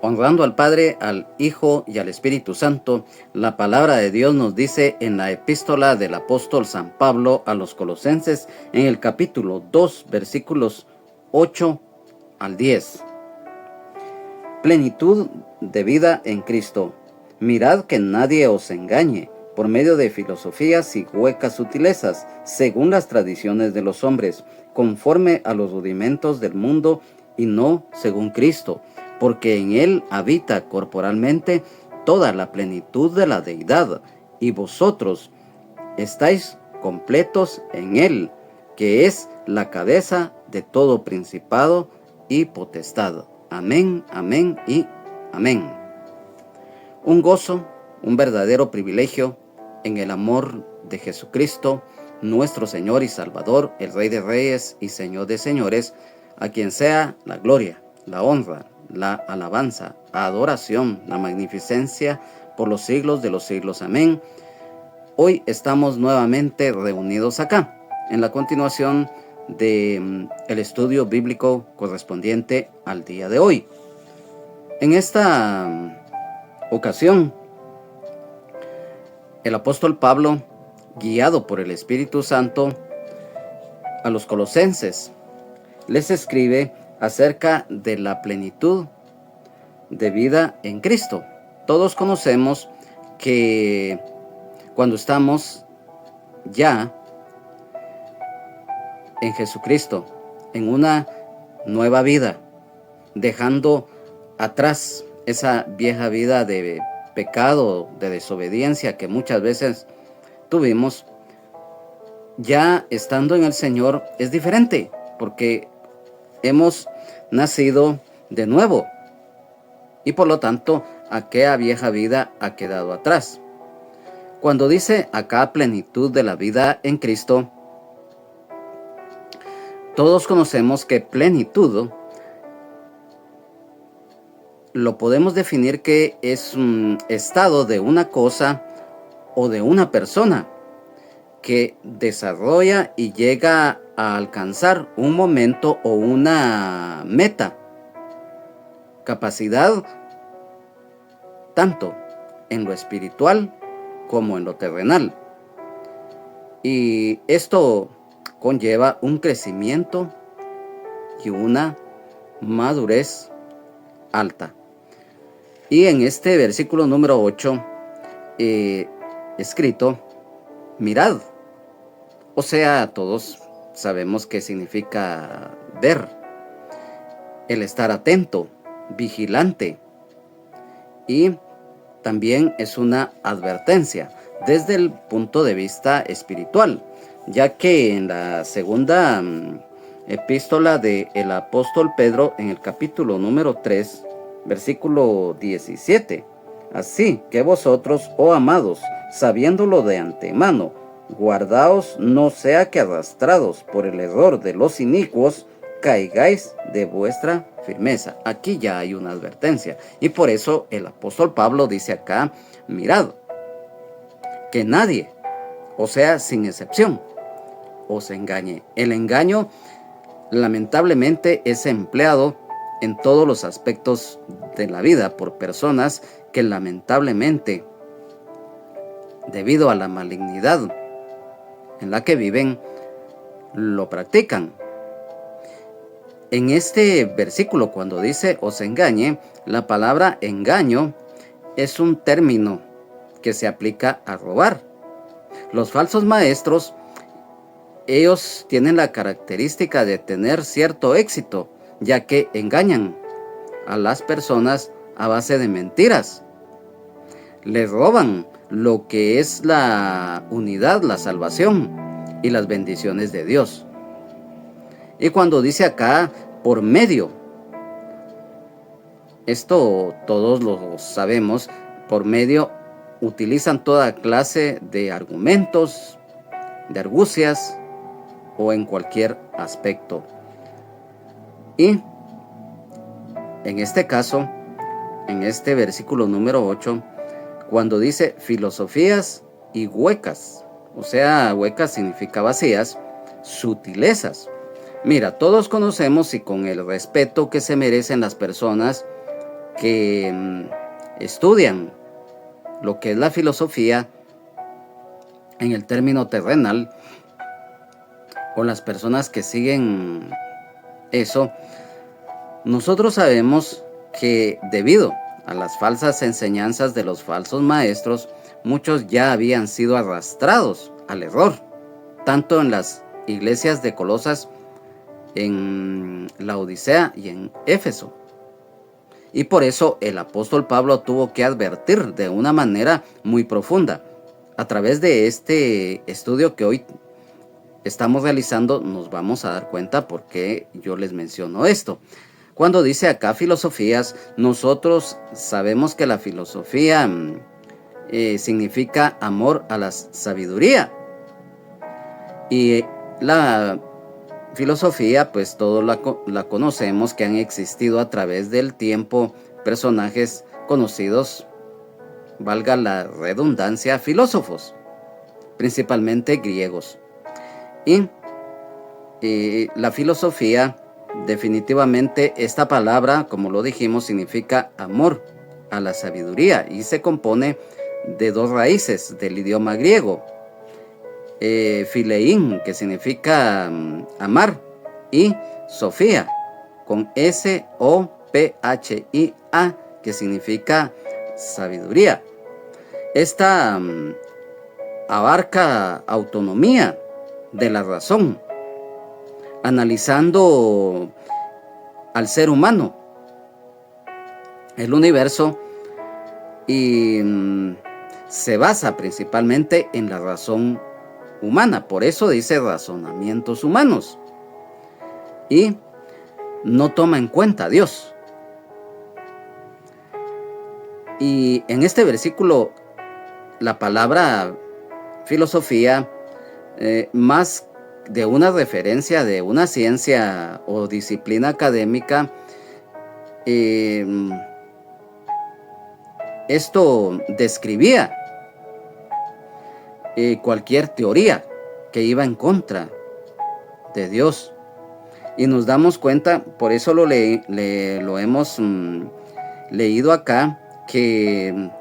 Honrando al Padre, al Hijo y al Espíritu Santo, la palabra de Dios nos dice en la epístola del apóstol San Pablo a los Colosenses, en el capítulo 2, versículos 8 al 10. Plenitud de vida en Cristo. Mirad que nadie os engañe por medio de filosofías y huecas sutilezas, según las tradiciones de los hombres, conforme a los rudimentos del mundo y no según Cristo, porque en él habita corporalmente toda la plenitud de la deidad, y vosotros estáis completos en él, que es la cabeza de todo principado y potestad. Amén, amén y amén. Un gozo, un verdadero privilegio en el amor de Jesucristo, nuestro Señor y Salvador, el Rey de Reyes y Señor de Señores, a quien sea la gloria, la honra, la alabanza, adoración, la magnificencia por los siglos de los siglos. Amén. Hoy estamos nuevamente reunidos acá, en la continuación del estudio bíblico correspondiente al día de hoy. En esta ocasión, el apóstol Pablo, guiado por el Espíritu Santo, a los colosenses, les escribe acerca de la plenitud de vida en Cristo. Todos conocemos que cuando estamos ya en Jesucristo, en una nueva vida, dejando atrás esa vieja vida de pecado, de desobediencia que muchas veces tuvimos, ya estando en el Señor es diferente, porque hemos nacido de nuevo y por lo tanto aquella vieja vida ha quedado atrás. Cuando dice acá plenitud de la vida en Cristo, todos conocemos que plenitud lo podemos definir que es un estado de una cosa o de una persona que desarrolla y llega a alcanzar un momento o una meta, capacidad tanto en lo espiritual como en lo terrenal. Y esto conlleva un crecimiento y una madurez alta. Y en este versículo número 8, escrito, mirad. O sea, todos sabemos qué significa ver, el estar atento, vigilante. Y también es una advertencia desde el punto de vista espiritual, ya que en la segunda epístola del apóstol Pedro, en el capítulo número 3, versículo 17, así que vosotros, oh amados, sabiéndolo de antemano, guardaos no sea que arrastrados por el error de los inicuos, caigáis de vuestra firmeza. Aquí ya hay una advertencia, y por eso el apóstol Pablo dice acá, mirad, que nadie, o sea, sin excepción, os engañe. El engaño, lamentablemente, es empleado en todos los aspectos de la vida por personas que lamentablemente, debido a la malignidad en la que viven, lo practican. En este versículo, cuando dice os engañe, la palabra engaño es un término que se aplica a robar. Los falsos maestros, ellos tienen la característica de tener cierto éxito, ya que engañan a las personas a base de mentiras. Les roban lo que es la unidad, la salvación y las bendiciones de Dios. Y cuando dice acá, por medio, esto todos lo sabemos, por medio utilizan toda clase de argumentos, de argucias o en cualquier aspecto. Y en este caso, en este versículo número 8, cuando dice filosofías y huecas, o sea, huecas significa vacías, sutilezas. Mira, todos conocemos y con el respeto que se merecen las personas, que estudian lo que es la filosofía en el término terrenal, o las personas que siguen eso, nosotros sabemos que debido a las falsas enseñanzas de los falsos maestros, muchos ya habían sido arrastrados al error, tanto en las iglesias de Colosas, en la Odisea y en Éfeso. Y por eso el apóstol Pablo tuvo que advertir de una manera muy profunda. A través de este estudio que hoy estamos realizando, nos vamos a dar cuenta por qué yo les menciono esto. Cuando dice acá filosofías, nosotros sabemos que la filosofía significa amor a la sabiduría. Y la filosofía, pues todos la conocemos, que han existido a través del tiempo personajes conocidos, valga la redundancia, filósofos, principalmente griegos. Y la filosofía, definitivamente esta palabra, como lo dijimos, significa amor a la sabiduría y se compone de dos raíces del idioma griego. Philein, que significa amar, y Sofía, con S-O-P-H-I-A, que significa sabiduría. Esta abarca autonomía de la razón, analizando al ser humano, el universo, y se basa principalmente en la razón humana. Por eso dice razonamientos humanos, y no toma en cuenta a Dios. Y en este versículo, la palabra filosofía, más de una referencia de una ciencia o disciplina académica, esto describía cualquier teoría que iba en contra de Dios. Y nos damos cuenta, por eso lo hemos leído acá, que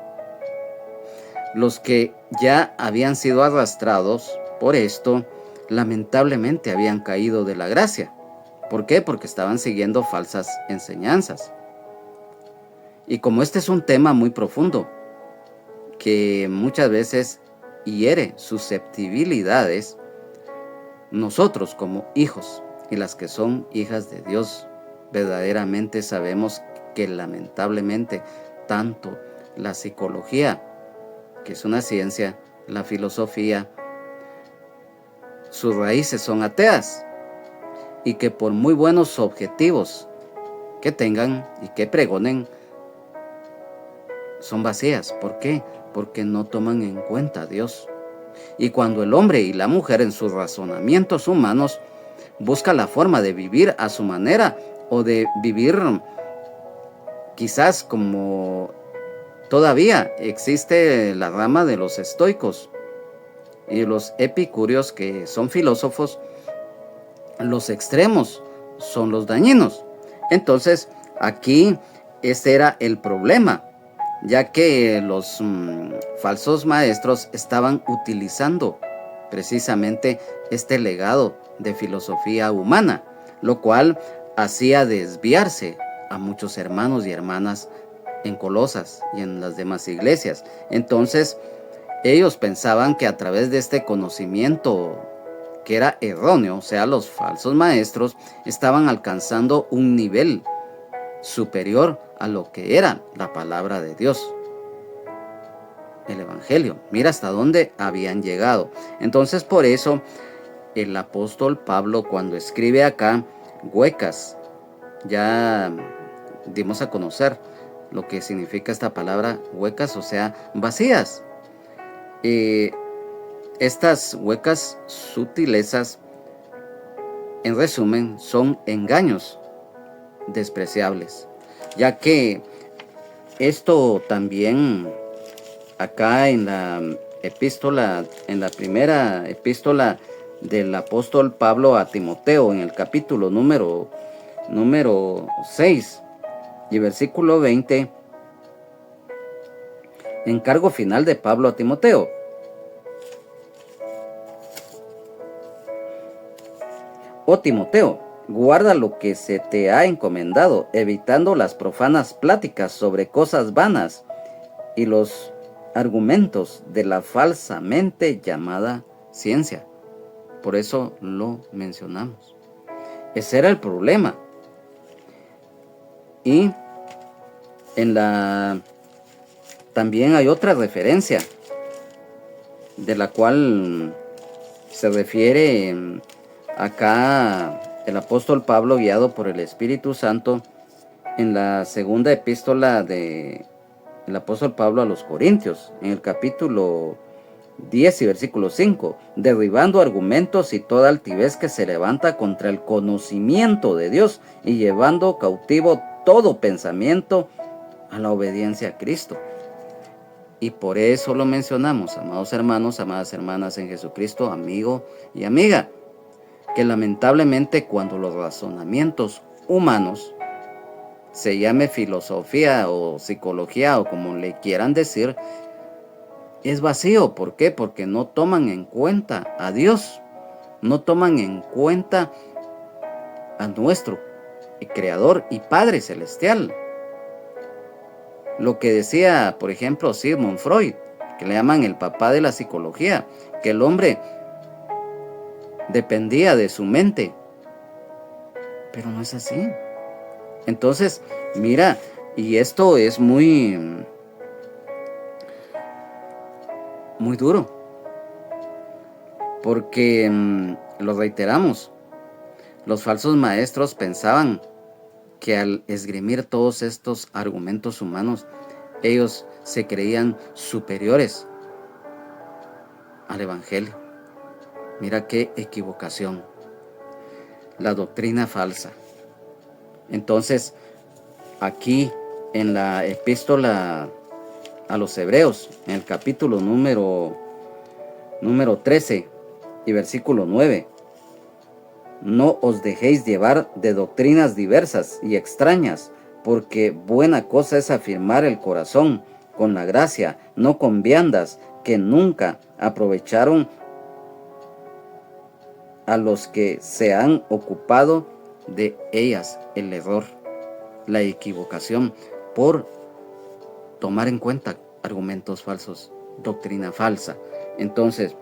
los que ya habían sido arrastrados por esto, lamentablemente habían caído de la gracia. ¿Por qué? Porque estaban siguiendo falsas enseñanzas. Y como este es un tema muy profundo, que muchas veces hiere susceptibilidades, nosotros como hijos y las que son hijas de Dios, verdaderamente sabemos que lamentablemente tanto la psicología, que es una ciencia, la filosofía, sus raíces son ateas, y que por muy buenos objetivos que tengan y que pregonen, son vacías. ¿Por qué? Porque no toman en cuenta a Dios. Y cuando el hombre y la mujer en sus razonamientos humanos busca la forma de vivir a su manera, o de vivir quizás como todavía existe la rama de los estoicos y los epicúreos, que son filósofos, los extremos son los dañinos. Entonces aquí este era el problema, ya que los falsos maestros estaban utilizando precisamente este legado de filosofía humana, lo cual hacía desviarse a muchos hermanos y hermanas en Colosas y en las demás iglesias. Entonces ellos pensaban que a través de este conocimiento que era erróneo, o sea, los falsos maestros estaban alcanzando un nivel superior a lo que era la palabra de Dios, el evangelio. Mira hasta dónde habían llegado. Entonces por eso el apóstol Pablo, cuando escribe acá huecas, ya dimos a conocer lo que significa esta palabra huecas, o sea, vacías. Estas huecas sutilezas, en resumen, son engaños despreciables, ya que esto también acá en la epístola, en la primera epístola del apóstol Pablo a Timoteo, en el capítulo número 6 y versículo 20, encargo final de Pablo a Timoteo. Oh Timoteo, guarda lo que se te ha encomendado, evitando las profanas pláticas sobre cosas vanas y los argumentos de la falsamente llamada ciencia. Por eso lo mencionamos. Ese era el problema. Y también hay otra referencia de la cual se refiere acá el apóstol Pablo, guiado por el Espíritu Santo, en la segunda epístola del apóstol Pablo a los Corintios, en el capítulo 10 y versículo 5, derribando argumentos y toda altivez que se levanta contra el conocimiento de Dios y llevando cautivo todo pensamiento a la obediencia a Cristo. Y por eso lo mencionamos, amados hermanos, amadas hermanas en Jesucristo, amigo y amiga, que lamentablemente cuando los razonamientos humanos, se llame filosofía o psicología o como le quieran decir, es vacío. ¿Por qué? Porque no toman en cuenta a Dios, no toman en cuenta a nuestro Creador y Padre Celestial. Lo que decía, por ejemplo, Sigmund Freud, que le llaman el papá de la psicología, que el hombre dependía de su mente, pero no es así. Entonces, mira, y esto es muy duro, porque lo reiteramos, los falsos maestros pensaban que al esgrimir todos estos argumentos humanos, ellos se creían superiores al Evangelio. Mira qué equivocación, la doctrina falsa. Entonces, aquí en la epístola a los Hebreos, en el capítulo número 13 y versículo 9, no os dejéis llevar de doctrinas diversas y extrañas, porque buena cosa es afirmar el corazón con la gracia, no con viandas que nunca aprovecharon a los que se han ocupado de ellas. El error, la equivocación por tomar en cuenta argumentos falsos, doctrina falsa. Entonces,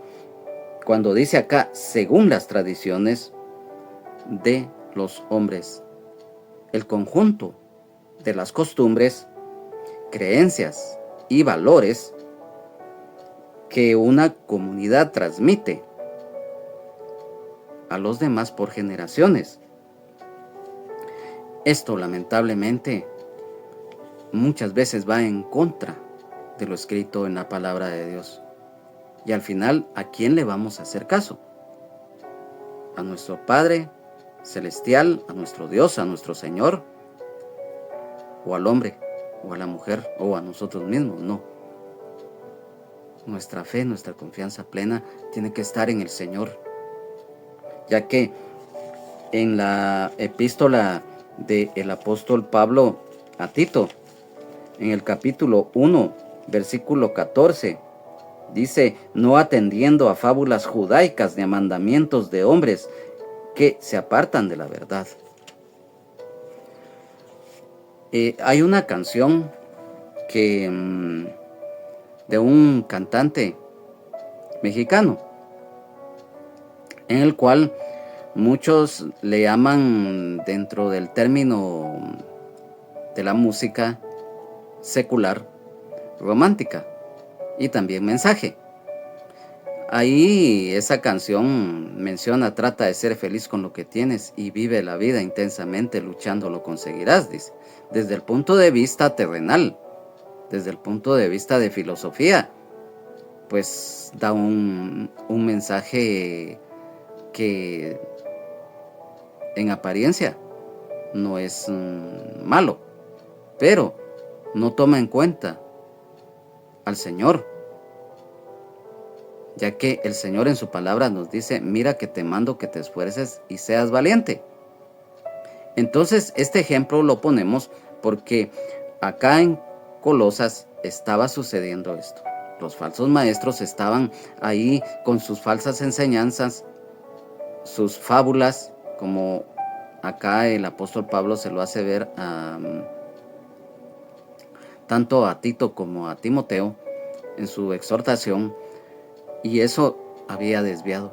cuando dice acá, según las tradiciones de los hombres, el conjunto de las costumbres, creencias y valores que una comunidad transmite a los demás por generaciones. Esto lamentablemente muchas veces va en contra de lo escrito en la palabra de Dios. Y al final, ¿a quién le vamos a hacer caso? ¿A nuestro Padre Celestial, a nuestro Dios, a nuestro Señor? ¿O al hombre, o a la mujer, o a nosotros mismos? No. Nuestra fe, nuestra confianza plena tiene que estar en el Señor, ya que en la epístola del apóstol Pablo a Tito, en el capítulo 1, versículo 14, dice, no atendiendo a fábulas judaicas ni a mandamientos de hombres que se apartan de la verdad. Hay una canción que de un cantante mexicano, en el cual muchos le llaman, dentro del término de la música secular, romántica y también mensaje. Ahí esa canción menciona, trata de ser feliz con lo que tienes y vive la vida intensamente, luchando lo conseguirás, dice. Desde el punto de vista terrenal, desde el punto de vista de filosofía, pues da un mensaje que en apariencia no es malo, pero no toma en cuenta al Señor, ya que el Señor en su palabra nos dice, mira que te mando que te esfuerces y seas valiente. Entonces este ejemplo lo ponemos porque acá en Colosas estaba sucediendo esto. Los falsos maestros estaban ahí con sus falsas enseñanzas, sus fábulas, como acá el apóstol Pablo se lo hace ver tanto a Tito como a Timoteo en su exhortación, y eso había desviado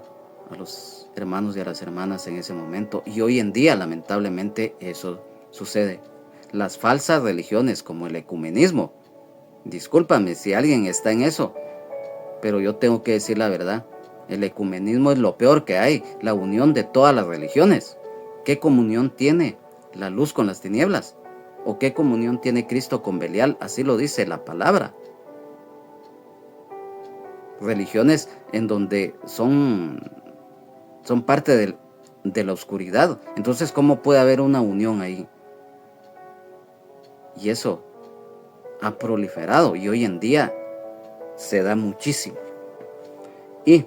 a los hermanos y a las hermanas en ese momento, y hoy en día lamentablemente eso sucede. Las falsas religiones como el ecumenismo, discúlpame si alguien está en eso, pero yo tengo que decir la verdad, el ecumenismo es lo peor que hay, la unión de todas las religiones. ¿Qué comunión tiene la luz con las tinieblas? ¿O qué comunión tiene Cristo con Belial? Así lo dice la palabra. Religiones en donde son parte de la oscuridad. Entonces, ¿cómo puede haber una unión ahí? Y eso ha proliferado y hoy en día se da muchísimo. Y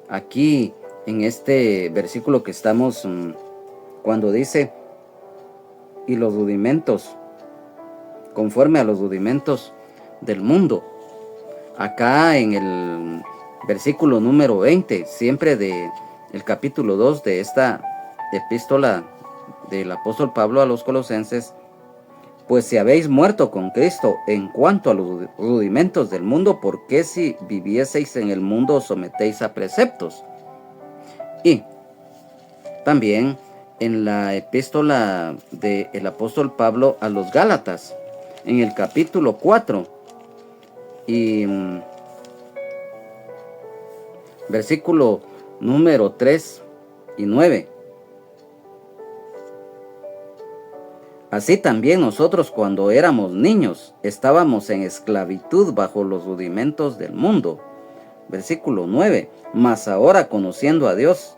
aquí en este versículo que estamos, cuando dice, y los rudimentos, conforme a los rudimentos del mundo, acá en el versículo número 20, siempre del capítulo 2 de esta epístola del apóstol Pablo a los colosenses, pues si habéis muerto con Cristo en cuanto a los rudimentos del mundo, ¿por qué si vivieseis en el mundo os sometéis a preceptos? Y también en la epístola del apóstol Pablo a los Gálatas, en el capítulo 4 y versículo número 3 y 9. Así también nosotros cuando éramos niños estábamos en esclavitud bajo los rudimentos del mundo. Versículo 9. Mas ahora conociendo a Dios,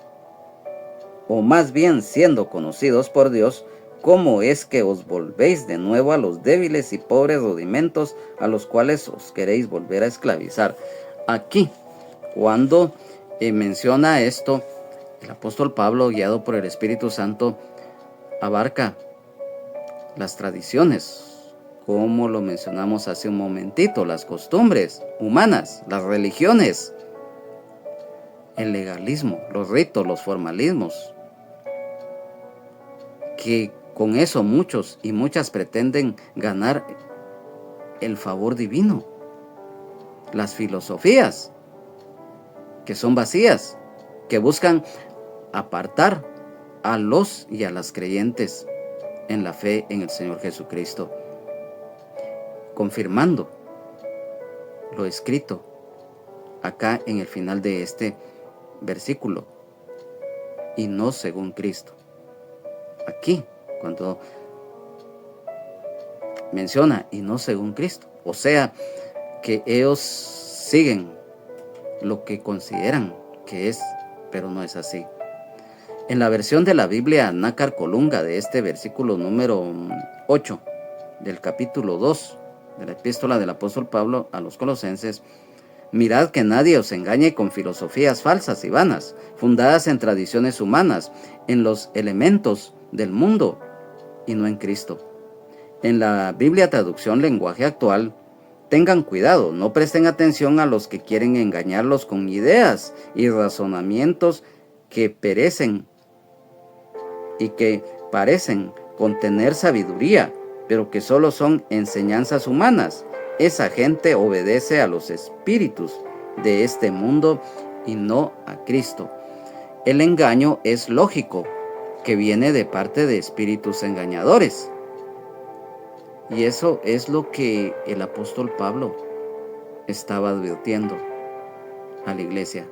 o más bien siendo conocidos por Dios, ¿cómo es que os volvéis de nuevo a los débiles y pobres rudimentos a los cuales os queréis volver a esclavizar? Aquí, cuando menciona esto, el apóstol Pablo, guiado por el Espíritu Santo, abarca las tradiciones, como lo mencionamos hace un momentito, las costumbres humanas, las religiones, el legalismo, los ritos, los formalismos, que con eso muchos y muchas pretenden ganar el favor divino. Las filosofías, que son vacías, que buscan apartar a los y a las creyentes en la fe en el Señor Jesucristo, confirmando lo escrito acá en el final de este versículo, y no según Cristo. Aquí, cuando menciona y no según Cristo, o sea, que ellos siguen lo que consideran que es, pero no es así. En la versión de la Biblia Nácar Colunga de este versículo número 8 del capítulo 2 de la epístola del apóstol Pablo a los colosenses, mirad que nadie os engañe con filosofías falsas y vanas, fundadas en tradiciones humanas, en los elementos del mundo y no en Cristo. En la Biblia traducción lenguaje actual, tengan cuidado, no presten atención a los que quieren engañarlos con ideas y razonamientos que perecen y que parecen contener sabiduría, pero que solo son enseñanzas humanas. Esa gente obedece a los espíritus de este mundo y no a Cristo. El engaño es lógico, que viene de parte de espíritus engañadores. Y eso es lo que el apóstol Pablo estaba advirtiendo a la iglesia.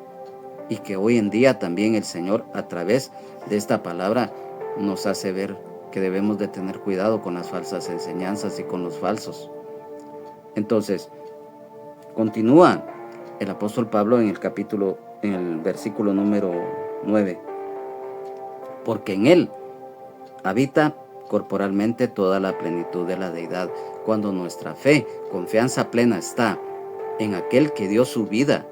Y que hoy en día también el Señor, a través de esta palabra, nos hace ver que debemos de tener cuidado con las falsas enseñanzas y con los falsos. Entonces, continúa el apóstol Pablo en el versículo número 9. Porque en él habita corporalmente toda la plenitud de la deidad, cuando nuestra fe, confianza plena está en aquel que dio su vida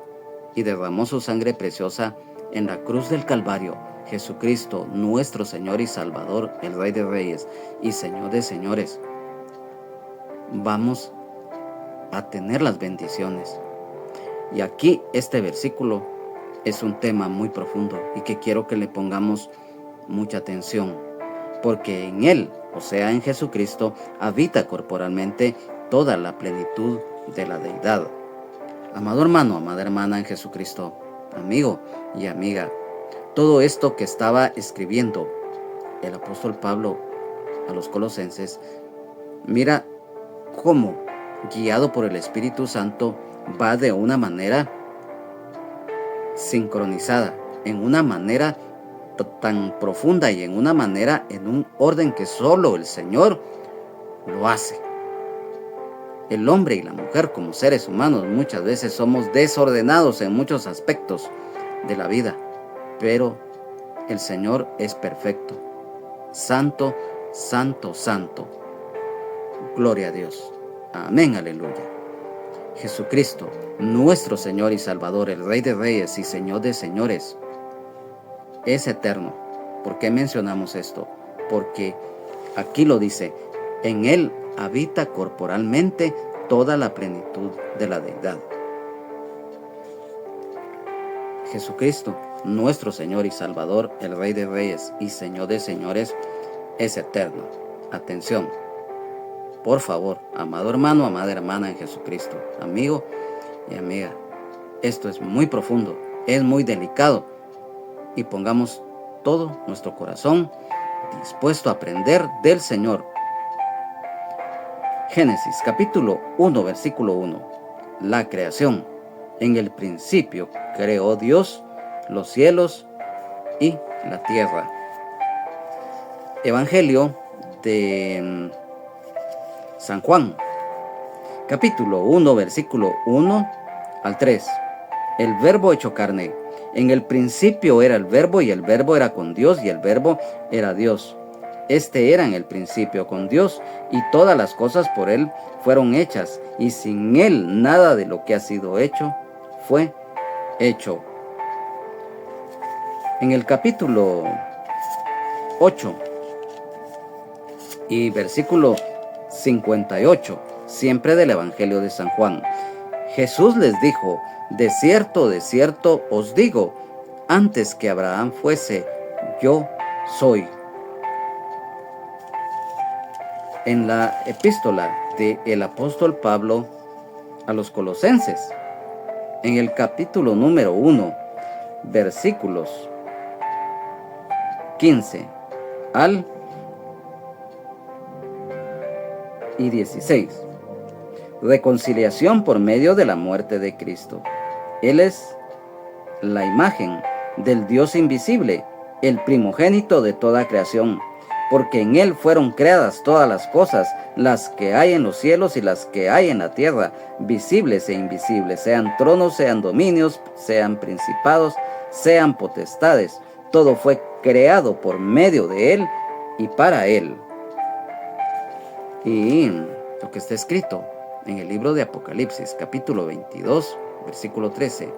y derramó su sangre preciosa en la cruz del Calvario, Jesucristo, nuestro Señor y Salvador, el Rey de Reyes y Señor de Señores. vamos a tener las bendiciones. Y aquí este versículo es un tema muy profundo y que quiero que le pongamos mucha atención, porque en Él, o sea en Jesucristo, habita corporalmente toda la plenitud de la deidad. Amado hermano, amada hermana en Jesucristo, amigo y amiga, todo esto que estaba escribiendo el apóstol Pablo a los colosenses, mira cómo, guiado por el Espíritu Santo, va de una manera sincronizada, en una manera tan profunda y en una manera, en un orden que solo el Señor lo hace. El hombre y la mujer como seres humanos muchas veces somos desordenados en muchos aspectos de la vida, pero el Señor es perfecto, santo, santo, santo. Gloria a Dios. Amén, aleluya. Jesucristo, nuestro Señor y Salvador, el Rey de Reyes y Señor de Señores, es eterno. ¿Por qué mencionamos esto? Porque aquí lo dice, en Él habita corporalmente toda la plenitud de la deidad. Jesucristo, nuestro Señor y Salvador, el Rey de Reyes y Señor de Señores, es eterno. Atención. Por favor, amado hermano, amada hermana en Jesucristo, amigo y amiga, esto es muy profundo, es muy delicado y pongamos todo nuestro corazón dispuesto a aprender del Señor. Génesis capítulo 1, versículo 1. La creación. En el principio creó Dios los cielos y la tierra. Evangelio de San Juan, capítulo 1, versículo 1 al 3. El verbo hecho carne. En el principio era el verbo, y el verbo era con Dios, y el verbo era Dios. Este era en el principio con Dios, y todas las cosas por Él fueron hechas, y sin Él nada de lo que ha sido hecho fue hecho. En el capítulo 8 y versículo 58, siempre del Evangelio de San Juan, Jesús les dijo: de cierto os digo, antes que Abraham fuese, yo soy. En la epístola del apóstol Pablo a los Colosenses, en el capítulo número 1, versículos 15 al y 16. Reconciliación por medio de la muerte de Cristo. Él es la imagen del Dios invisible, el primogénito de toda creación, porque en Él fueron creadas todas las cosas, las que hay en los cielos y las que hay en la tierra, visibles e invisibles, sean tronos, sean dominios, sean principados, sean potestades. Todo fue creado por medio de Él y para Él. Y lo que está escrito en el libro de Apocalipsis, capítulo 22, versículo 13.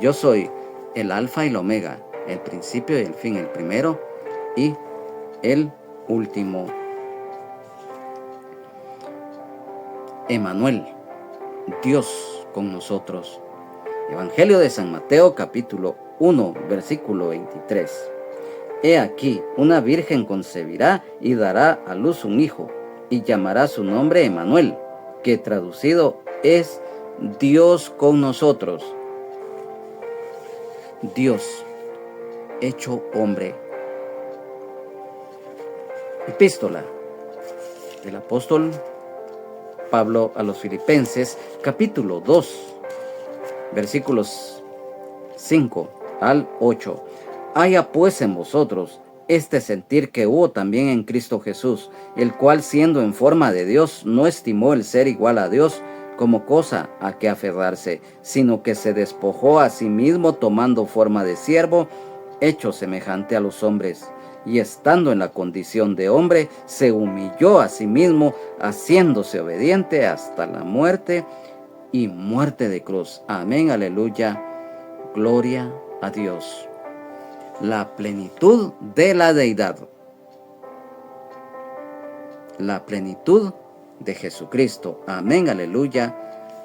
Yo soy el alfa y el omega, el principio y el fin, el primero y el último. Emmanuel, Dios con nosotros. Evangelio de San Mateo, capítulo 1, versículo 23. He aquí, una virgen concebirá y dará a luz un hijo, y llamará su nombre Emmanuel, que traducido es Dios con nosotros. Dios hecho hombre. Epístola del apóstol Pablo a los Filipenses, capítulo 2, versículos 5 al 8. Haya pues en vosotros este sentir que hubo también en Cristo Jesús, el cual, siendo en forma de Dios, no estimó el ser igual a Dios como cosa a que aferrarse, sino que se despojó a sí mismo, tomando forma de siervo, hecho semejante a los hombres, y estando en la condición de hombre, se humilló a sí mismo, haciéndose obediente hasta la muerte y muerte de cruz. Amén, aleluya, gloria a Dios. La plenitud de la deidad. La plenitud de Jesucristo. Amén, aleluya,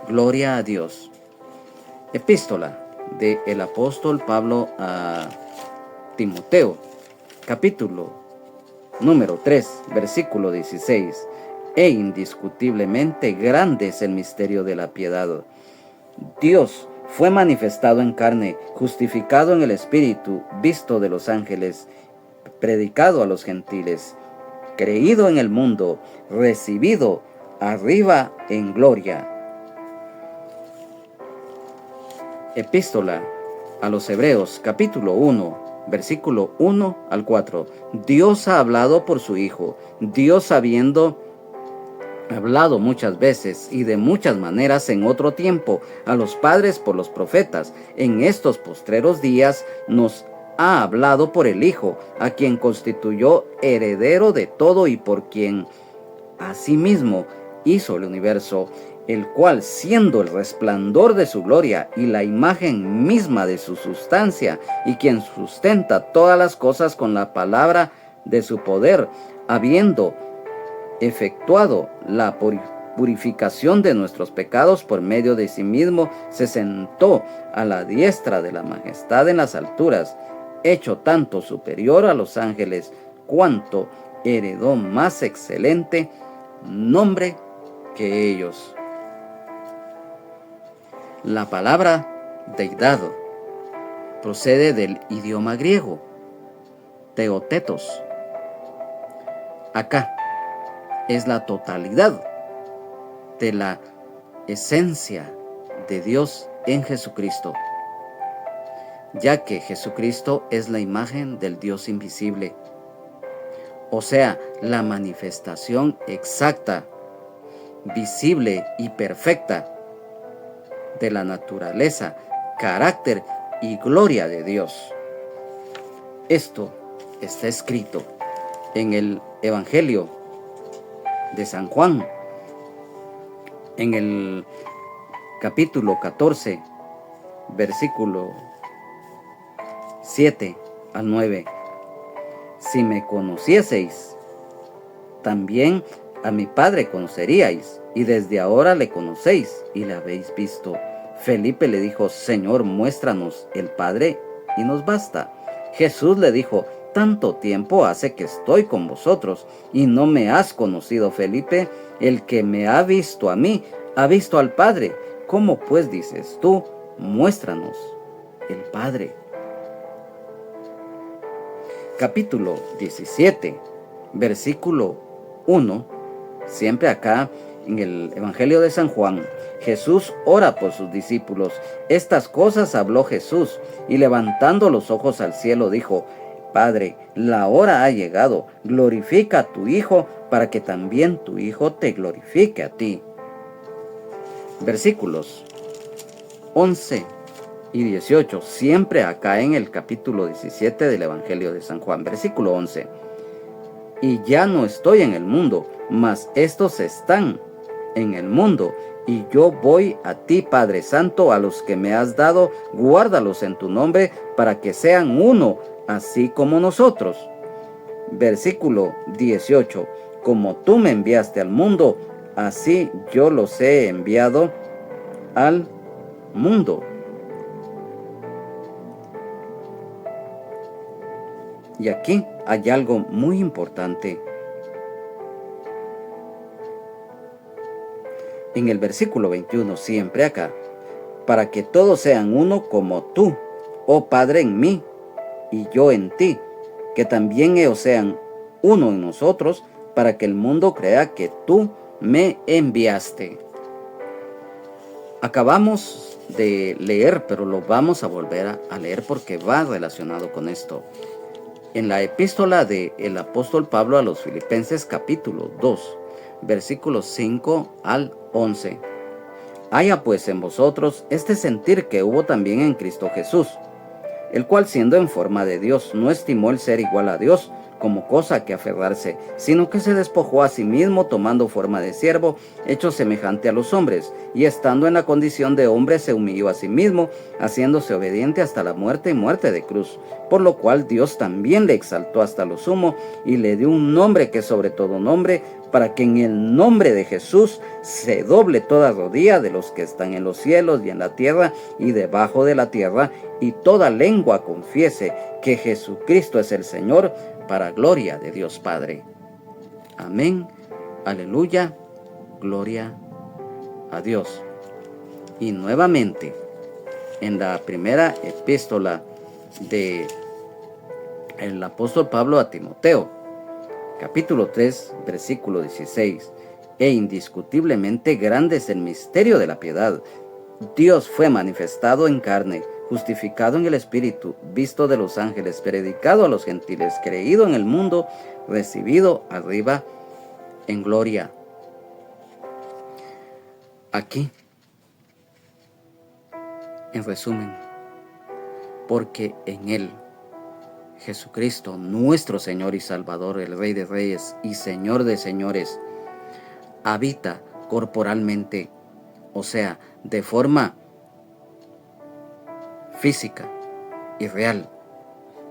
gloria a Dios. Epístola del apóstol Pablo a Timoteo, capítulo número 3, versículo 16. E indiscutiblemente grande es el misterio de la piedad. Dios fue manifestado en carne, justificado en el Espíritu, visto de los ángeles, predicado a los gentiles, creído en el mundo, recibido arriba en gloria. Epístola a los Hebreos, capítulo 1, versículo 1 al 4. Dios ha hablado por su Hijo. Dios, habiendo hablado muchas veces y de muchas maneras en otro tiempo a los padres por los profetas, en estos postreros días nos ha hablado por el Hijo, a quien constituyó heredero de todo y por quien asimismo hizo el universo, el cual, siendo el resplandor de su gloria y la imagen misma de su sustancia, y quien sustenta todas las cosas con la palabra de su poder, habiendo efectuado la purificación de nuestros pecados por medio de sí mismo, se sentó a la diestra de la majestad en las alturas, hecho tanto superior a los ángeles, cuanto heredó más excelente nombre que ellos. La palabra deidad procede del idioma griego, theotetos. Acá es la totalidad de la esencia de Dios en Jesucristo, ya que Jesucristo es la imagen del Dios invisible, o sea, la manifestación exacta, visible y perfecta de la naturaleza, carácter y gloria de Dios. Esto está escrito en el Evangelio de San Juan, en el capítulo 14, versículo 7 al 9. Si me conocieseis, también a mi Padre conoceríais, y desde ahora le conocéis y le habéis visto. Felipe le dijo: Señor, muéstranos el Padre y nos basta. Jesús le dijo: tanto tiempo hace que estoy con vosotros y no me has conocido, Felipe. El que me ha visto a mí, ha visto al Padre. ¿Cómo pues dices tú, muéstranos el Padre? Capítulo 17, versículo 1, siempre acá en el Evangelio de San Juan. Jesús ora por sus discípulos. Estas cosas habló Jesús, y levantando los ojos al cielo dijo: Padre, la hora ha llegado, glorifica a tu Hijo, para que también tu Hijo te glorifique a ti. Versículos 11 y 18, siempre acá en el capítulo 17 del Evangelio de San Juan. Versículo 11. Y ya no estoy en el mundo, mas estos están en el mundo, y yo voy a ti, Padre Santo. A los que me has dado, guárdalos en tu nombre, para que sean uno, así como nosotros. Versículo 18. Como tú me enviaste al mundo, así yo los he enviado al mundo. Y aquí hay algo muy importante. En el versículo 21, siempre acá: para que todos sean uno como tú, oh Padre, en mí y yo en ti, que también ellos sean uno en nosotros, para que el mundo crea que tú me enviaste. Acabamos de leer, pero lo vamos a volver a leer porque va relacionado con esto. En la epístola del apóstol Pablo a los Filipenses, capítulo 2, versículos 5 al 11. Haya pues en vosotros este sentir que hubo también en Cristo Jesús, el cual, siendo en forma de Dios, no estimó el ser igual a Dios como cosa a que aferrarse, sino que se despojó a sí mismo, tomando forma de siervo, hecho semejante a los hombres, y estando en la condición de hombre se humilló a sí mismo, haciéndose obediente hasta la muerte y muerte de cruz, por lo cual Dios también le exaltó hasta lo sumo, y le dio un nombre que sobre todo nombre, para que en el nombre de Jesús se doble toda rodilla de los que están en los cielos y en la tierra y debajo de la tierra, y toda lengua confiese que Jesucristo es el Señor, para gloria de Dios Padre. Amén. Aleluya. Gloria a Dios. Y nuevamente, en la primera epístola del apóstol Pablo a Timoteo, capítulo 3, versículo 16. E indiscutiblemente grande es el misterio de la piedad. Dios fue manifestado en carne, justificado en el Espíritu, visto de los ángeles, predicado a los gentiles, creído en el mundo, recibido arriba en gloria. Aquí, en resumen, porque en Él, Jesucristo, nuestro Señor y Salvador, el Rey de Reyes y Señor de Señores, habita corporalmente, o sea, de forma física y real.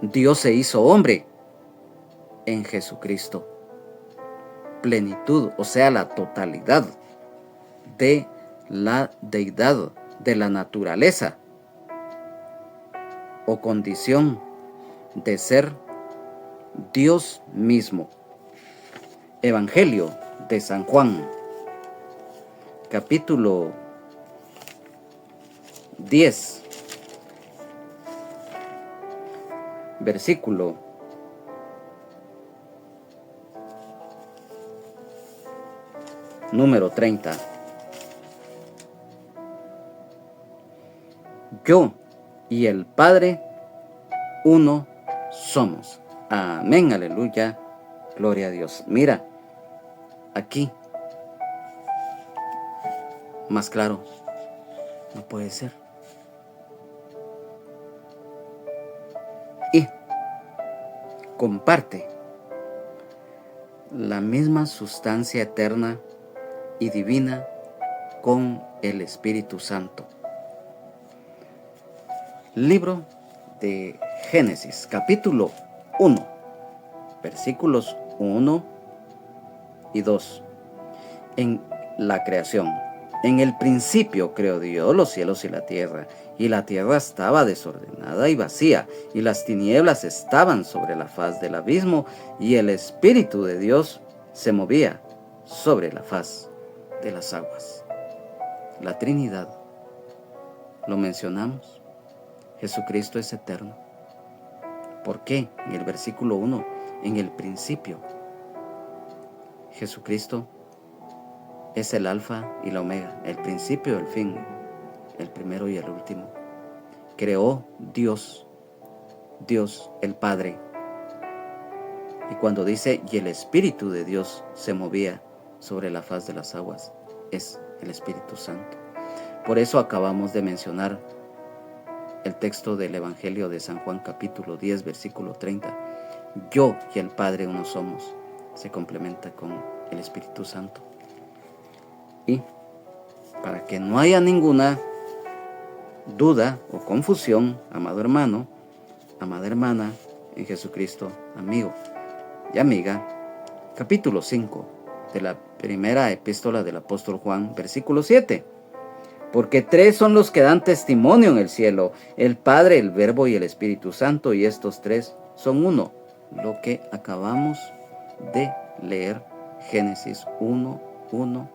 Dios se hizo hombre en Jesucristo. Plenitud, o sea, la totalidad de la deidad, de la naturaleza o condición de ser Dios mismo. Evangelio de San Juan, capítulo 10, versículo número 30. Yo y el Padre uno somos. Amén, aleluya, gloria a Dios. Mira, aquí, más claro, no puede ser. Y comparte la misma sustancia eterna y divina con el Espíritu Santo. Libro de Génesis, capítulo 1, versículos 1 y 2. En la creación. En el principio creó Dios los cielos y la tierra estaba desordenada y vacía, y las tinieblas estaban sobre la faz del abismo, y el Espíritu de Dios se movía sobre la faz de las aguas. La Trinidad, lo mencionamos. Jesucristo es eterno. ¿Por qué? En el versículo 1, en el principio, Jesucristo es el alfa y la omega, el principio y el fin, el primero y el último. Creó Dios el Padre. Y cuando dice, y el Espíritu de Dios se movía sobre la faz de las aguas, es el Espíritu Santo. Por eso acabamos de mencionar el texto del Evangelio de San Juan, capítulo 10, versículo 30. Yo y el Padre uno somos. Se complementa con el Espíritu Santo. Y para que no haya ninguna duda o confusión, amado hermano, amada hermana en Jesucristo, amigo y amiga, capítulo 5 de la primera epístola del apóstol Juan, versículo 7. Porque tres son los que dan testimonio en el cielo, el Padre, el Verbo y el Espíritu Santo, y estos tres son uno. Lo que acabamos de leer, Génesis 1, 1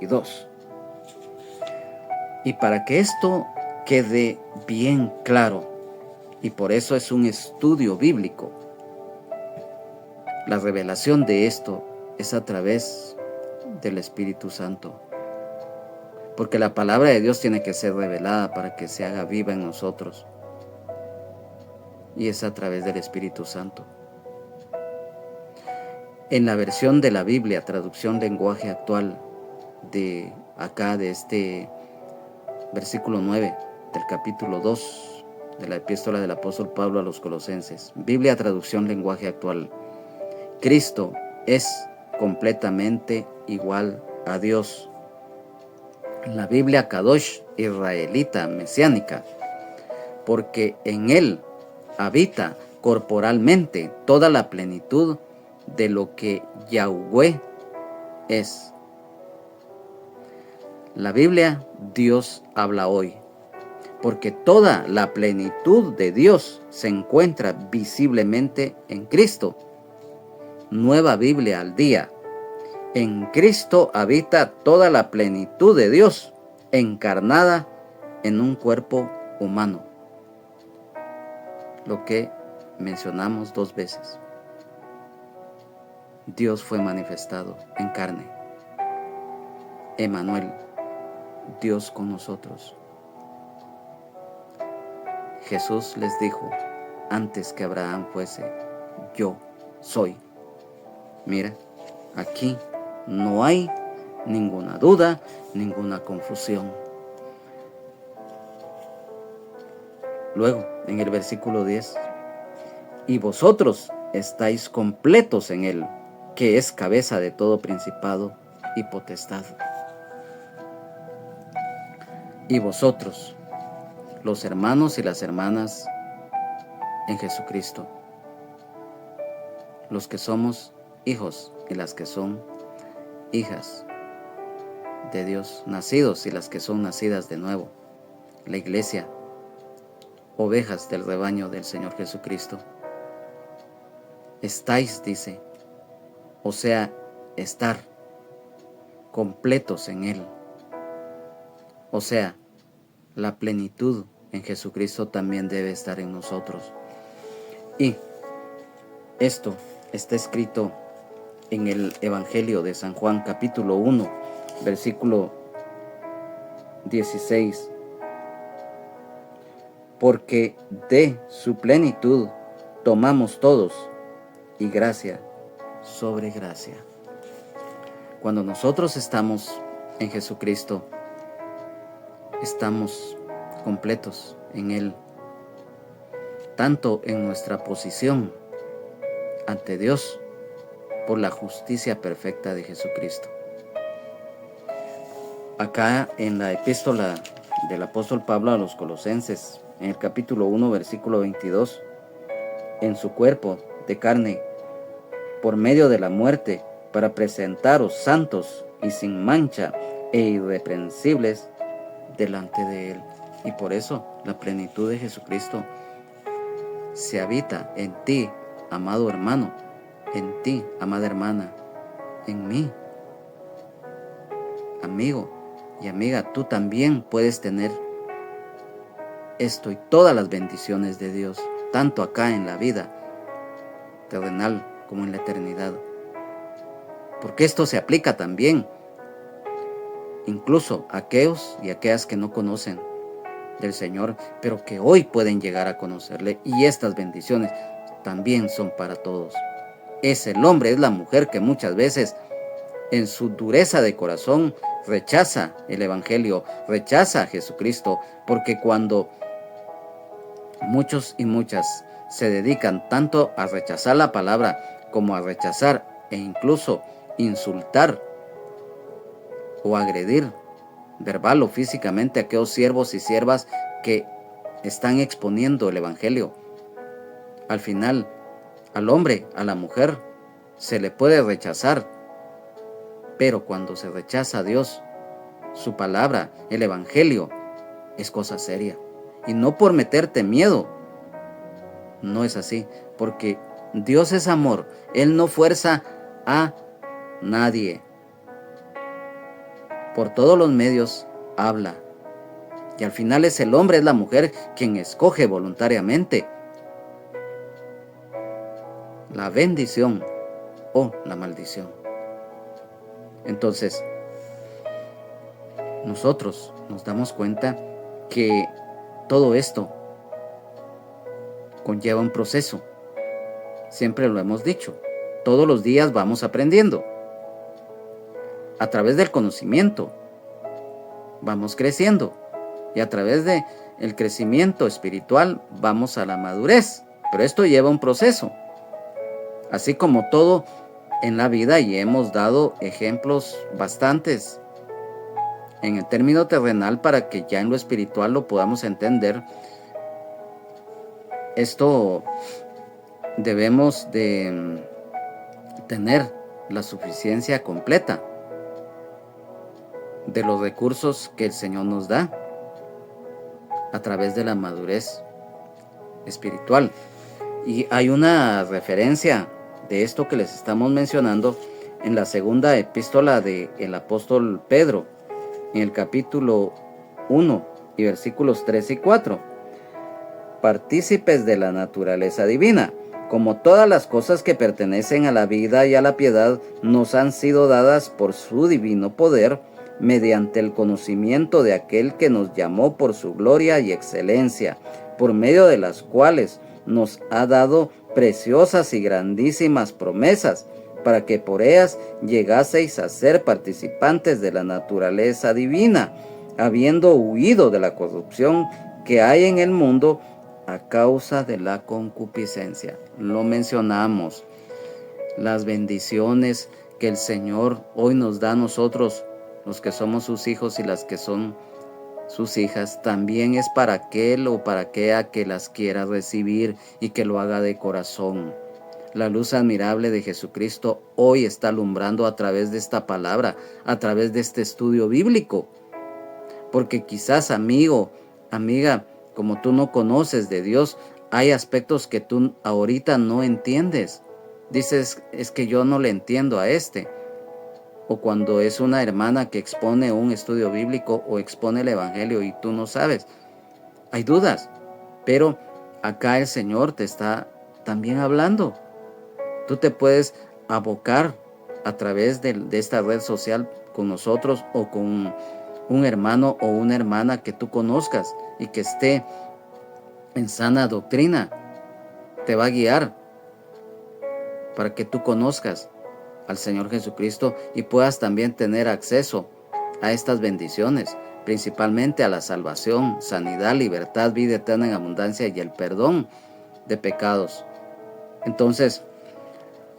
y 2. Y para que esto quede bien claro, y por eso es un estudio bíblico, la revelación de esto es a través del Espíritu Santo. Porque la palabra de Dios tiene que ser revelada para que se haga viva en nosotros. Y es a través del Espíritu Santo. En la versión de la Biblia, traducción lenguaje actual, de acá, de este versículo 9 del capítulo 2 de la epístola del apóstol Pablo a los Colosenses. Biblia, traducción lenguaje actual. Cristo es completamente igual a Dios. La Biblia Kadosh israelita mesiánica, porque en Él habita corporalmente toda la plenitud de lo que Yahweh es. La Biblia, Dios habla hoy, porque toda la plenitud de Dios se encuentra visiblemente en Cristo. Nueva Biblia al día. En Cristo habita toda la plenitud de Dios, encarnada en un cuerpo humano. Lo que mencionamos 2 veces. Dios fue manifestado en carne. Emmanuel, Dios con nosotros. Jesús les dijo, antes que Abraham fuese, yo soy. Mira, aquí no hay ninguna duda, ninguna confusión. Luego, en el versículo 10, y vosotros estáis completos en Él, que es cabeza de todo principado y potestad. Y vosotros, los hermanos y las hermanas en Jesucristo, los que somos hijos y las que son hijas de Dios, nacidos y las que son nacidas de nuevo, la iglesia, ovejas del rebaño del Señor Jesucristo. Estáis, dice, o sea, estar completos en Él. O sea, la plenitud en Jesucristo también debe estar en nosotros. Y esto está escrito en el Evangelio de San Juan, capítulo 1, versículo 16. Porque de su plenitud tomamos todos, y gracia sobre gracia. Cuando nosotros estamos en Jesucristo, estamos completos en Él, tanto en nuestra posición ante Dios por la justicia perfecta de Jesucristo. Acá en la epístola del apóstol Pablo a los Colosenses, en el capítulo 1, versículo 22, en su cuerpo de carne, por medio de la muerte, para presentaros santos y sin mancha e irreprensibles delante de Él. Y por eso la plenitud de Jesucristo se habita en ti, amado hermano, en ti, amada hermana, en mí. Amigo y amiga, tú también puedes tener esto y todas las bendiciones de Dios, tanto acá en la vida terrenal como en la eternidad. Porque esto se aplica también incluso a aquellos y aquellas que no conocen del Señor, pero que hoy pueden llegar a conocerle, y estas bendiciones también son para todos. Es el hombre, es la mujer que muchas veces en su dureza de corazón rechaza el Evangelio, rechaza a Jesucristo, porque cuando muchos y muchas se dedican tanto a rechazar la palabra como a rechazar e incluso insultar o agredir verbal o físicamente a aquellos siervos y siervas que están exponiendo el Evangelio. Al final, al hombre, a la mujer, se le puede rechazar, pero cuando se rechaza a Dios, su palabra, el Evangelio, es cosa seria. Y no por meterte miedo, no es así, porque Dios es amor, Él no fuerza a nadie. Por todos los medios habla. Y al final es el hombre, es la mujer quien escoge voluntariamente la bendición o la maldición. Entonces, nosotros nos damos cuenta que todo esto conlleva un proceso. Siempre lo hemos dicho. Todos los días vamos aprendiendo. A través del conocimiento vamos creciendo. Y a través del crecimiento espiritual vamos a la madurez. Pero esto lleva un proceso. Así como todo en la vida, y hemos dado ejemplos bastantes en el término terrenal para que ya en lo espiritual lo podamos entender. Esto debemos de tener la suficiencia completa de los recursos que el Señor nos da a través de la madurez espiritual. Y hay una referencia de esto que les estamos mencionando en la segunda epístola del apóstol Pedro, en el capítulo 1 y versículos 3 y 4. Partícipes de la naturaleza divina, como todas las cosas que pertenecen a la vida y a la piedad nos han sido dadas por su divino poder, mediante el conocimiento de aquel que nos llamó por su gloria y excelencia, por medio de las cuales nos ha dado preciosas y grandísimas promesas, para que por ellas llegaseis a ser participantes de la naturaleza divina, habiendo huido de la corrupción que hay en el mundo a causa de la concupiscencia. Lo mencionamos, las bendiciones que el Señor hoy nos da a nosotros, los que somos sus hijos y las que son sus hijas, también es para aquel o para aquella que las quiera recibir y que lo haga de corazón. La luz admirable de Jesucristo hoy está alumbrando a través de esta palabra, a través de este estudio bíblico. Porque quizás, amigo, amiga, como tú no conoces de Dios, hay aspectos que tú ahorita no entiendes. Dices, es que yo no le entiendo a este. O cuando es una hermana que expone un estudio bíblico o expone el evangelio y tú no sabes. Hay dudas, pero acá el Señor te está también hablando. Tú te puedes abocar a través de esta red social con nosotros o con un hermano o una hermana que tú conozcas y que esté en sana doctrina. Te va a guiar para que tú conozcas al Señor Jesucristo y puedas también tener acceso a estas bendiciones, principalmente a la salvación, sanidad, libertad, vida eterna en abundancia y el perdón de pecados. Entonces,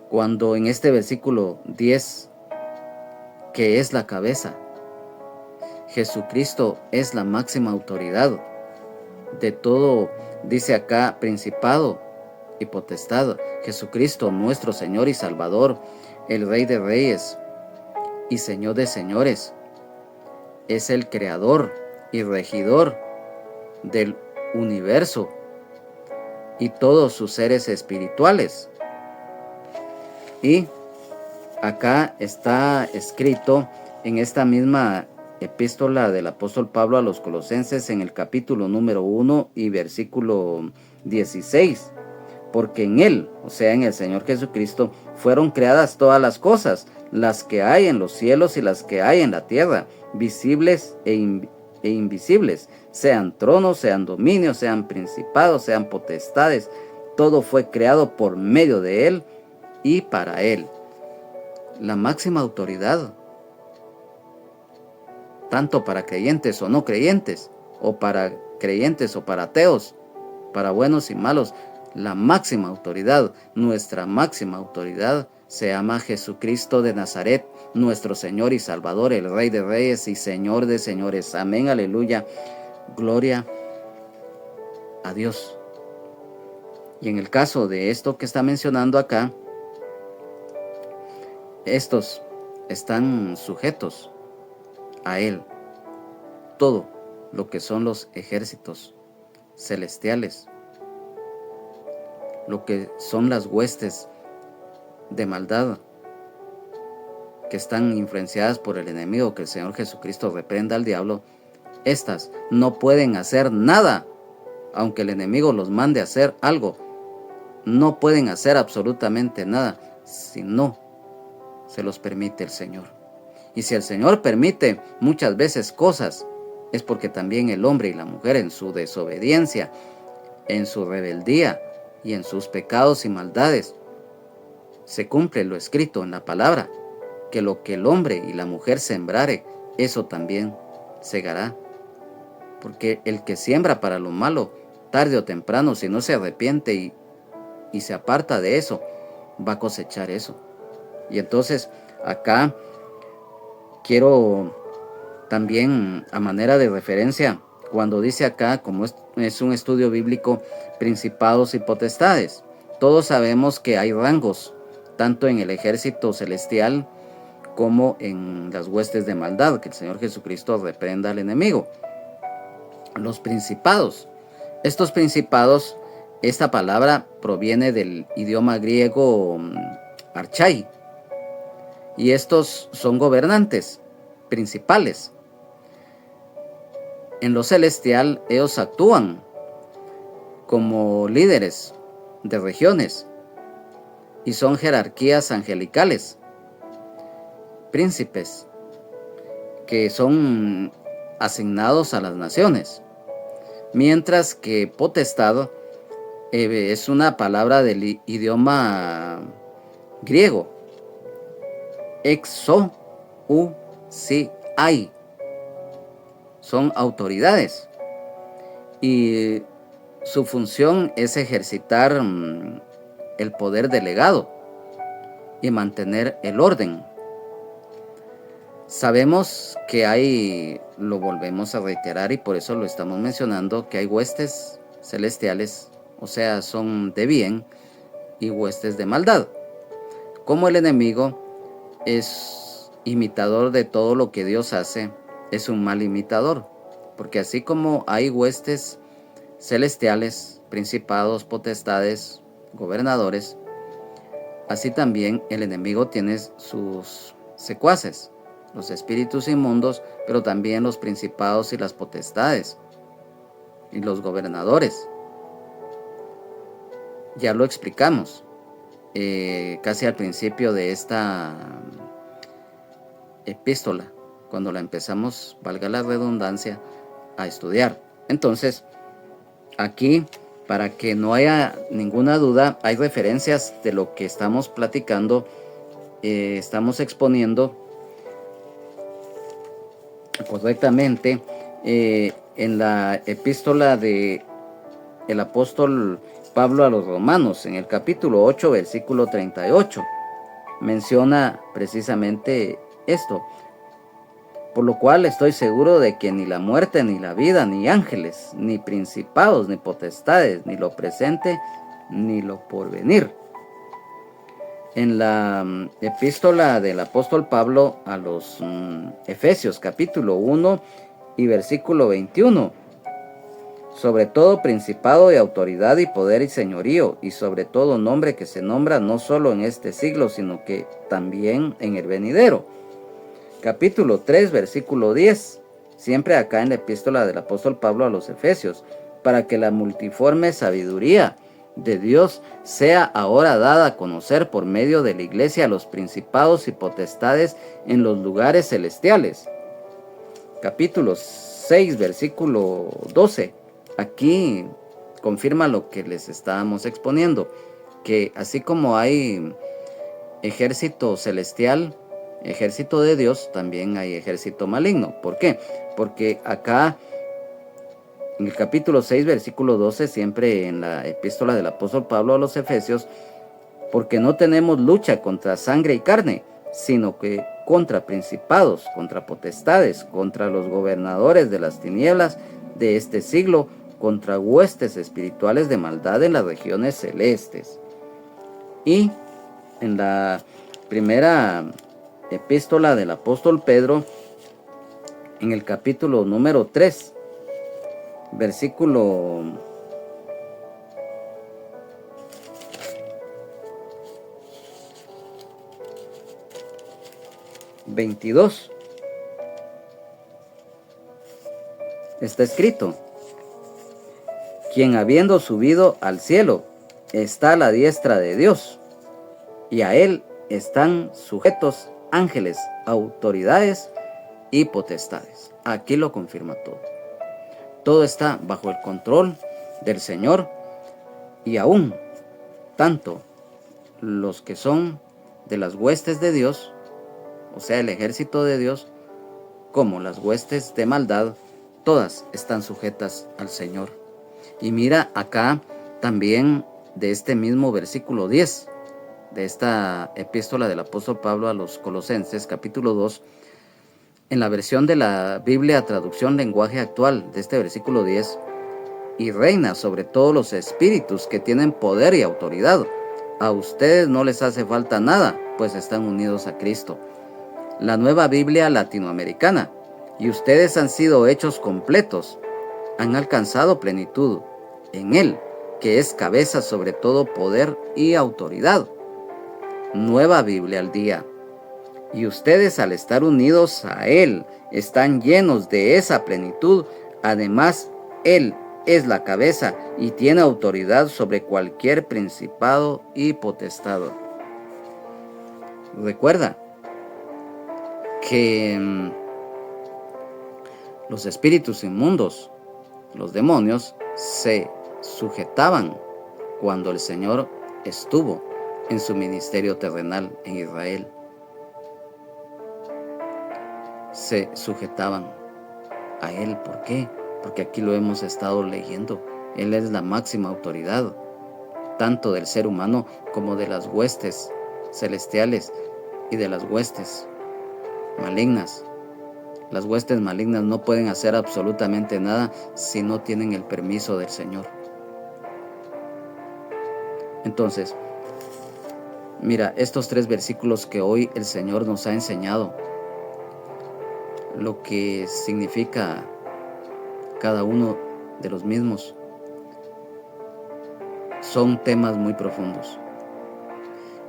cuando en este versículo 10, que es la cabeza, Jesucristo es la máxima autoridad de todo, dice acá, principado y potestad. Jesucristo, nuestro Señor y Salvador, el Rey de Reyes y Señor de Señores, es el creador y regidor del universo y todos sus seres espirituales. Y acá está escrito en esta misma epístola del apóstol Pablo a los Colosenses, en el capítulo número 1 y versículo 16. Porque en Él, o sea, en el Señor Jesucristo, fueron creadas todas las cosas, las que hay en los cielos y las que hay en la tierra, visibles e invisibles, sean tronos, sean dominios, sean principados, sean potestades. Todo fue creado por medio de Él y para Él. La máxima autoridad, tanto para creyentes o no creyentes, o para creyentes o para ateos, para buenos y malos, la máxima autoridad, nuestra máxima autoridad, se llama Jesucristo de Nazaret, nuestro Señor y Salvador, el Rey de Reyes y Señor de Señores. Amén, aleluya, gloria a Dios. Y en el caso de esto que está mencionando acá, estos están sujetos a Él. Todo lo que son los ejércitos celestiales, lo que son las huestes de maldad que están influenciadas por el enemigo, que el Señor Jesucristo reprenda al diablo, estas no pueden hacer nada, aunque el enemigo los mande a hacer algo. No pueden hacer absolutamente nada si no se los permite el Señor. Y si el Señor permite muchas veces cosas, es porque también el hombre y la mujer, en su desobediencia, en su rebeldía y en sus pecados y maldades, se cumple lo escrito en la palabra, que lo que el hombre y la mujer sembrare, eso también segará. Porque el que siembra para lo malo, tarde o temprano, si no se arrepiente y se aparta de eso, va a cosechar eso. Y entonces acá quiero también, a manera de referencia, cuando dice acá, como es un estudio bíblico, principados y potestades, todos sabemos que hay rangos, tanto en el ejército celestial como en las huestes de maldad, que el Señor Jesucristo reprenda al enemigo. Los principados. Estos principados, esta palabra proviene del idioma griego archai, y estos son gobernantes principales. En lo celestial, ellos actúan como líderes de regiones y son jerarquías angelicales, príncipes que son asignados a las naciones, mientras que potestad es una palabra del idioma griego, exousiai, son autoridades y su función es ejercitar el poder delegado y mantener el orden. Sabemos que hay, lo volvemos a reiterar y por eso lo estamos mencionando, que hay huestes celestiales, o sea, son de bien, y huestes de maldad. Como el enemigo es imitador de todo lo que Dios hace, es un mal imitador, porque así como hay huestes celestiales, principados, potestades, gobernadores, así también el enemigo tiene sus secuaces, los espíritus inmundos, pero también los principados y las potestades y los gobernadores. Ya lo explicamos casi al principio de esta epístola, cuando la empezamos, valga la redundancia, a estudiar. Entonces, aquí, para que no haya ninguna duda, hay referencias de lo que estamos platicando, estamos exponiendo correctamente en la epístola de el apóstol Pablo a los Romanos, en el capítulo 8, versículo 38, menciona precisamente esto. Por lo cual estoy seguro de que ni la muerte, ni la vida, ni ángeles, ni principados, ni potestades, ni lo presente, ni lo porvenir. En la epístola del apóstol Pablo a los Efesios, capítulo 1 y versículo 21, sobre todo principado y autoridad y poder y señorío, y sobre todo nombre que se nombra no solo en este siglo, sino que también en el venidero. Capítulo 3, versículo 10, siempre acá en la epístola del apóstol Pablo a los Efesios, para que la multiforme sabiduría de Dios sea ahora dada a conocer por medio de la iglesia a los principados y potestades en los lugares celestiales. Capítulo 6, versículo 12, aquí confirma lo que les estábamos exponiendo, que así como hay ejército celestial, ejército de Dios, también hay ejército maligno. ¿Por qué? Porque acá en el capítulo 6, versículo 12, siempre en la epístola del apóstol Pablo a los Efesios, porque no tenemos lucha contra sangre y carne, sino que contra principados, contra potestades, contra los gobernadores de las tinieblas de este siglo, contra huestes espirituales de maldad en las regiones celestes. Y en la primera epístola del apóstol Pedro, en el capítulo número 3, versículo 22, está escrito: quien habiendo subido al cielo está a la diestra de Dios, y a él están sujetos ángeles, autoridades y potestades. Aquí lo confirma todo. Todo está bajo el control del Señor, y aún tanto los que son de las huestes de Dios, o sea, el ejército de Dios, como las huestes de maldad, todas están sujetas al Señor. Y mira acá también de este mismo versículo 10 de esta epístola del apóstol Pablo a los Colosenses, capítulo 2, en la versión de la Biblia traducción lenguaje actual de este versículo 10, y reina sobre todos los espíritus que tienen poder y autoridad. A ustedes no les hace falta nada, pues están unidos a Cristo. la Nueva Biblia Latinoamericana, y ustedes han sido hechos completos, han alcanzado plenitud en Él, que es cabeza sobre todo poder y autoridad. Nueva Biblia al día. Y ustedes, al estar unidos a Él, están llenos de esa plenitud. Además, Él es la cabeza y tiene autoridad sobre cualquier principado y potestad. Recuerda que los espíritus inmundos, los demonios, se sujetaban cuando el Señor estuvo en su ministerio terrenal en Israel. Se sujetaban a Él. ¿Por qué? Porque aquí lo hemos estado leyendo. Él es la máxima autoridad, tanto del ser humano como de las huestes celestiales y de las huestes malignas. Las huestes malignas no pueden hacer absolutamente nada si no tienen el permiso del Señor. Entonces, mira, estos 3 versículos que hoy el Señor nos ha enseñado, lo que significa cada uno de los mismos, son temas muy profundos.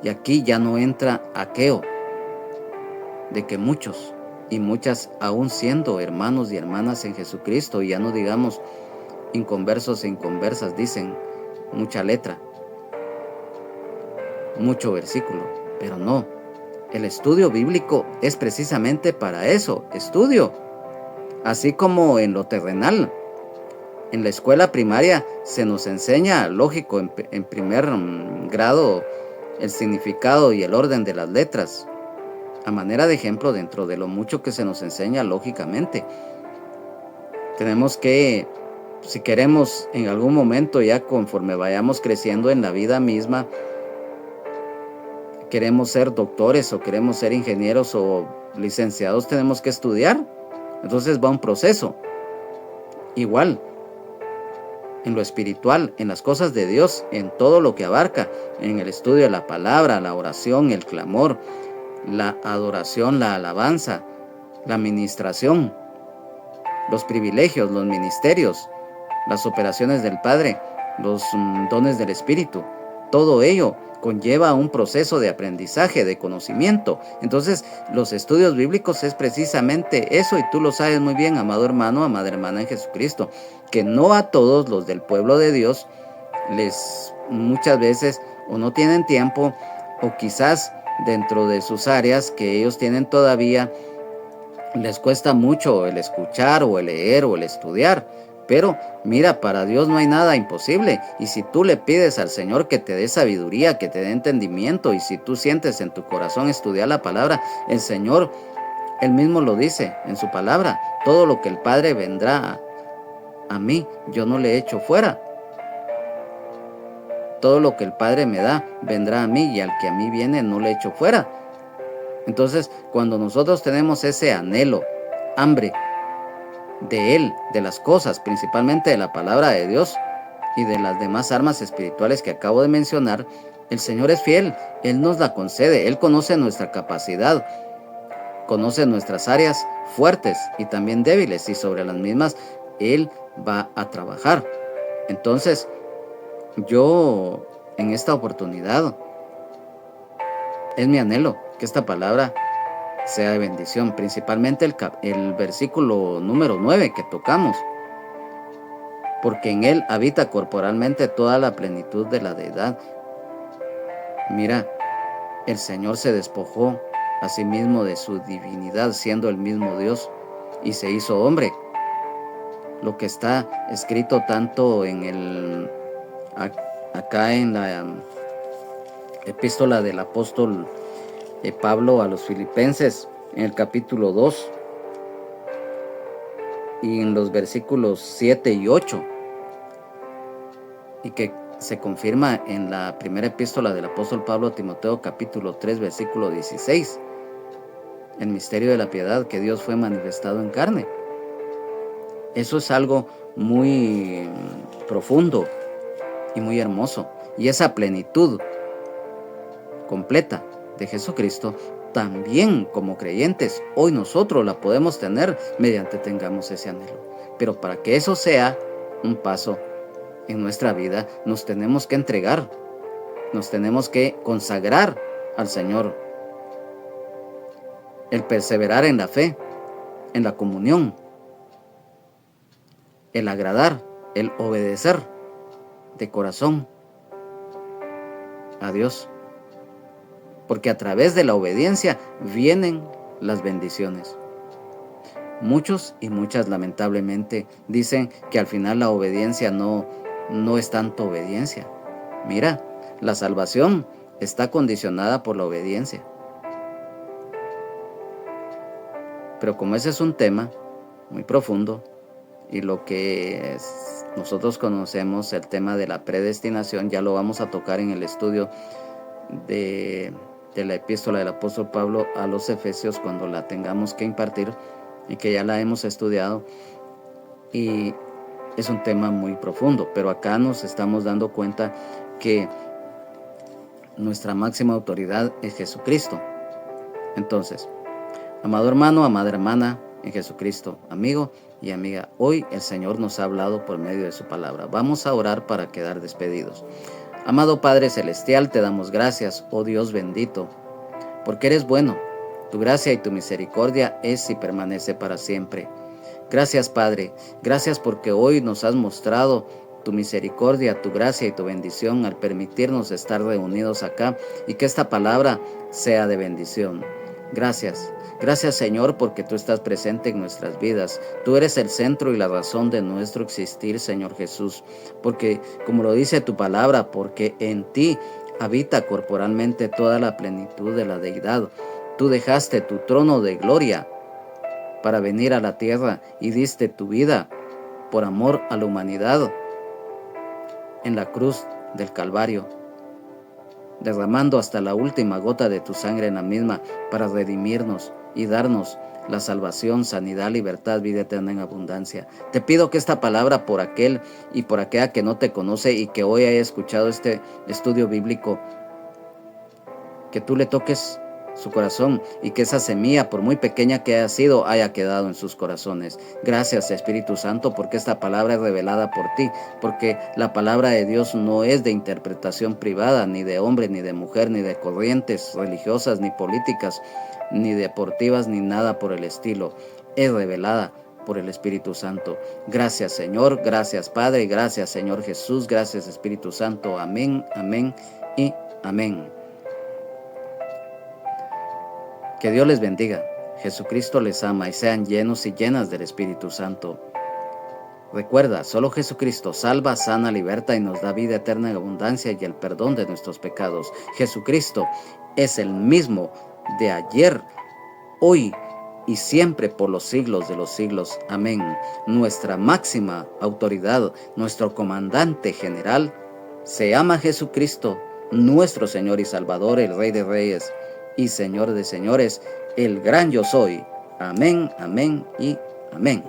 Y aquí ya no entra aquello de que muchos y muchas, aún siendo hermanos y hermanas en Jesucristo, y ya no digamos inconversos e inconversas, dicen mucha letra, mucho versículo, pero no. El estudio bíblico es precisamente para eso, estudio. Así como en lo terrenal, en la escuela primaria se nos enseña, lógico, en primer grado, el significado y el orden de las letras, a manera de ejemplo dentro de lo mucho que se nos enseña lógicamente. Tenemos que, si queremos en algún momento, ya conforme vayamos creciendo en la vida misma, queremos ser doctores o queremos ser ingenieros o licenciados, tenemos que estudiar. Entonces va un proceso. Igual, en lo espiritual, en las cosas de Dios, en todo lo que abarca, en el estudio de la palabra, la oración, el clamor, la adoración, la alabanza, la ministración, los privilegios, los ministerios, las operaciones del Padre, los dones del Espíritu. Todo ello conlleva un proceso de aprendizaje, de conocimiento. Entonces, los estudios bíblicos es precisamente eso, y tú lo sabes muy bien, amado hermano, amada hermana en Jesucristo, que no a todos los del pueblo de Dios les muchas veces o no tienen tiempo, o quizás dentro de sus áreas que ellos tienen todavía, les cuesta mucho el escuchar o el leer o el estudiar. Pero mira, para Dios no hay nada imposible, y si tú le pides al Señor que te dé sabiduría, que te dé entendimiento, y si tú sientes en tu corazón estudiar la palabra, el Señor, Él mismo lo dice en su palabra: todo lo que el Padre vendrá a mí, yo no le echo fuera. Todo lo que el Padre me da, vendrá a mí, y al que a mí viene, no le echo fuera. Entonces, cuando nosotros tenemos ese anhelo, hambre de Él, de las cosas, principalmente de la palabra de Dios y de las demás armas espirituales que acabo de mencionar, el Señor es fiel, Él nos la concede, Él conoce nuestra capacidad, conoce nuestras áreas fuertes y también débiles, y sobre las mismas Él va a trabajar. Entonces, yo en esta oportunidad, es mi anhelo que esta palabra sea de bendición, principalmente el versículo número 9 que tocamos, porque en Él habita corporalmente toda la plenitud de la deidad. Mira, el Señor se despojó a sí mismo de su divinidad, siendo el mismo Dios, y se hizo hombre. Lo que está escrito tanto en acá en la epístola del apóstol Pablo a los Filipenses, en el capítulo 2 y en los versículos 7 y 8, y que se confirma en la primera epístola del apóstol Pablo a Timoteo, capítulo 3, versículo 16, el misterio de la piedad, que Dios fue manifestado en carne. Eso es algo muy profundo y muy hermoso, y esa plenitud completa de Jesucristo también como creyentes, hoy nosotros la podemos tener mediante tengamos ese anhelo. Pero para que eso sea un paso en nuestra vida, nos tenemos que entregar, nos tenemos que consagrar al Señor. El perseverar en la fe, en la comunión, el agradar, el obedecer de corazón a Dios. Porque a través de la obediencia vienen las bendiciones. Muchos y muchas lamentablemente dicen que al final la obediencia no es tanto obediencia. Mira, la salvación está condicionada por la obediencia. Pero como ese es un tema muy profundo y lo que nosotros conocemos, el tema de la predestinación, ya lo vamos a tocar en el estudio de la epístola del apóstol Pablo a los Efesios cuando la tengamos que impartir, y que ya la hemos estudiado, y es un tema muy profundo, pero acá nos estamos dando cuenta que nuestra máxima autoridad es Jesucristo. Entonces, amado hermano, amada hermana en Jesucristo, amigo y amiga, hoy el Señor nos ha hablado por medio de su palabra. Vamos a orar para quedar despedidos. Amado Padre Celestial, te damos gracias, oh Dios bendito, porque eres bueno. Tu gracia y tu misericordia es y permanece para siempre. Gracias, Padre. Gracias porque hoy nos has mostrado tu misericordia, tu gracia y tu bendición al permitirnos estar reunidos acá y que esta palabra sea de bendición. Gracias. Gracias, Señor, porque tú estás presente en nuestras vidas. Tú eres el centro y la razón de nuestro existir, Señor Jesús. Porque, como lo dice tu palabra, porque en ti habita corporalmente toda la plenitud de la deidad. Tú dejaste tu trono de gloria para venir a la tierra y diste tu vida por amor a la humanidad en la cruz del Calvario, derramando hasta la última gota de tu sangre en la misma para redimirnos y darnos la salvación, sanidad, libertad, vida eterna en abundancia. Te pido que esta palabra por aquel y por aquella que no te conoce y que hoy haya escuchado este estudio bíblico, que tú le toques su corazón y que esa semilla, por muy pequeña que haya sido, haya quedado en sus corazones. Gracias, Espíritu Santo, porque esta palabra es revelada por ti, porque la palabra de Dios no es de interpretación privada, ni de hombre, ni de mujer, ni de corrientes religiosas, ni políticas, ni deportivas, ni nada por el estilo. Es revelada por el Espíritu Santo. Gracias, Señor. Gracias, Padre. Gracias, Señor Jesús. Gracias, Espíritu Santo. Amén, amén y amén. Que Dios les bendiga, Jesucristo les ama y sean llenos y llenas del Espíritu Santo. Recuerda, solo Jesucristo salva, sana, liberta y nos da vida eterna en abundancia y el perdón de nuestros pecados. Jesucristo es el mismo de ayer, hoy y siempre por los siglos de los siglos. Amén. Nuestra máxima autoridad, nuestro comandante general, se llama Jesucristo, nuestro Señor y Salvador, el Rey de Reyes y Señor de señores, el gran yo soy. Amén, amén y amén.